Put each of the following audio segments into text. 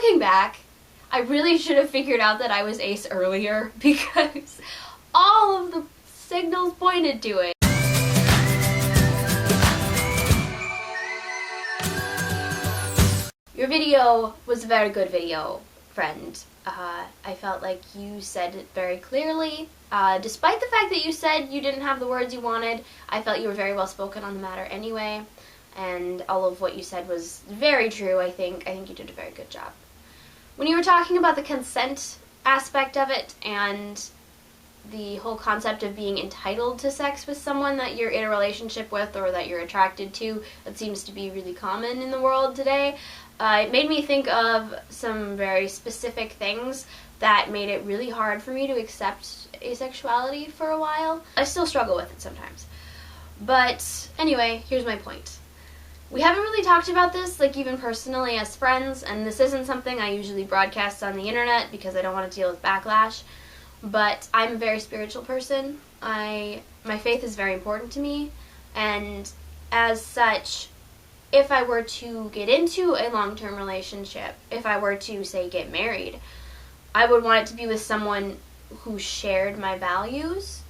looking back, I really should have figured out that I was ace earlier because all of the signals pointed to it. Your video was a very good video, friend. I felt like you said it very clearly. Despite the fact that you said you didn't have the words you wanted, I felt you were very well spoken on the matter anyway, and all of what you said was very true, I think. I think you did a very good job. When you were talking about the consent aspect of it and the whole concept of being entitled to sex with someone that you're in a relationship with or that you're attracted to, that seems to be really common in the world today, it made me think of some very specific things that made it really hard for me to accept asexuality for a while. I still struggle with it sometimes. But anyway, here's my point. We haven't really talked about this, like even personally as friends, and this isn't something I usually broadcast on the internet because I don't want to deal with backlash, but I'm a very spiritual person. My faith is very important to me, and as such, if I were to get into a long-term relationship, if I were to, say, get married, I would want it to be with someone who shared my values,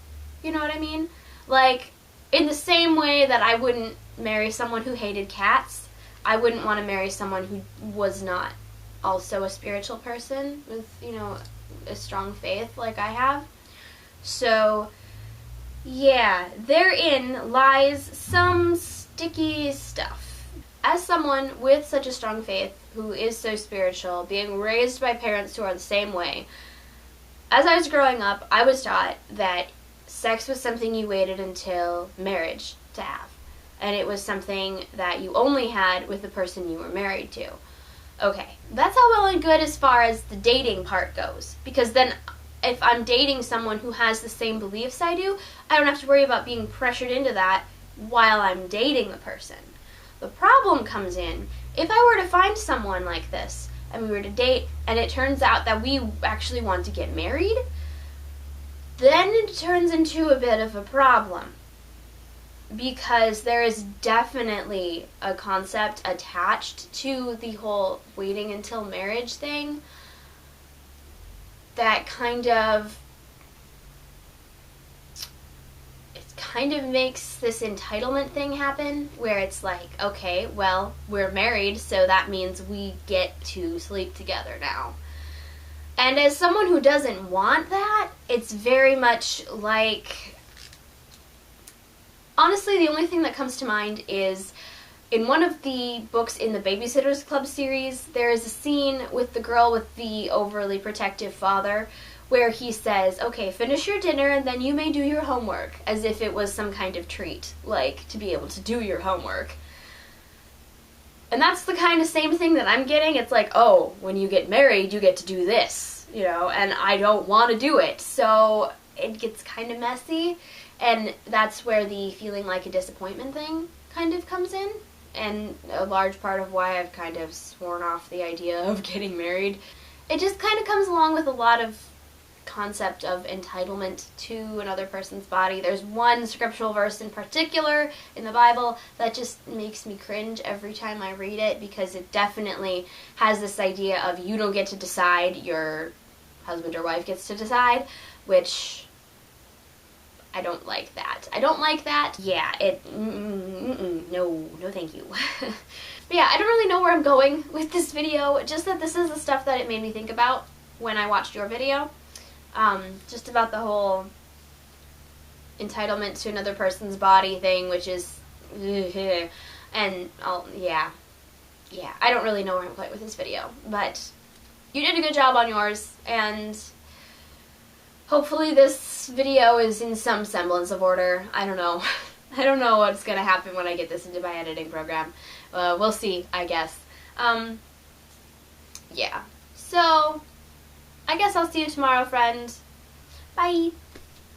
you know what I mean? Like, in the same way that I wouldn't marry someone who hated cats, I wouldn't want to marry someone who was not also a spiritual person with, you know, a strong faith like I have. So, yeah, therein lies some sticky stuff. As someone with such a strong faith, who is so spiritual, being raised by parents who are the same way, as I was growing up, I was taught that sex was something you waited until marriage to have. And it was something that you only had with the person you were married to. Okay, that's all well and good as far as the dating part goes. Because then if I'm dating someone who has the same beliefs I do, I don't have to worry about being pressured into that while I'm dating the person. The problem comes in if I were to find someone like this and we were to date and it turns out that we actually want to get married, then it turns into a bit of a problem. Because there is definitely a concept attached to the whole waiting until marriage thing that kind of makes this entitlement thing happen, where it's like, okay, well, we're married, so that means we get to sleep together now. And as someone who doesn't want that, it's very much like, honestly, the only thing that comes to mind is in one of the books in the Babysitter's Club series, there is a scene with the girl with the overly protective father where he says, okay, finish your dinner and then you may do your homework, as if it was some kind of treat, like to be able to do your homework. And that's the kind of same thing that I'm getting. It's like, oh, when you get married, you get to do this, you know, and I don't want to do it. So it gets kind of messy. And that's where the feeling like a disappointment thing kind of comes in. And a large part of why I've kind of sworn off the idea of getting married. It just kind of comes along with a lot of concept of entitlement to another person's body. There's one scriptural verse in particular in the Bible that just makes me cringe every time I read it, because it definitely has this idea of you don't get to decide, your husband or wife gets to decide, which I don't like that. I don't like that. Yeah, no thank you. But yeah, I don't really know where I'm going with this video, just that this is the stuff that it made me think about when I watched your video. Just about the whole entitlement to another person's body thing, which is, and yeah, I don't really know where I'm going with this video, but you did a good job on yours, and hopefully this video is in some semblance of order. I don't know. I don't know what's gonna happen when I get this into my editing program. We'll see, I guess. Yeah. So, I guess I'll see you tomorrow, friend. Bye!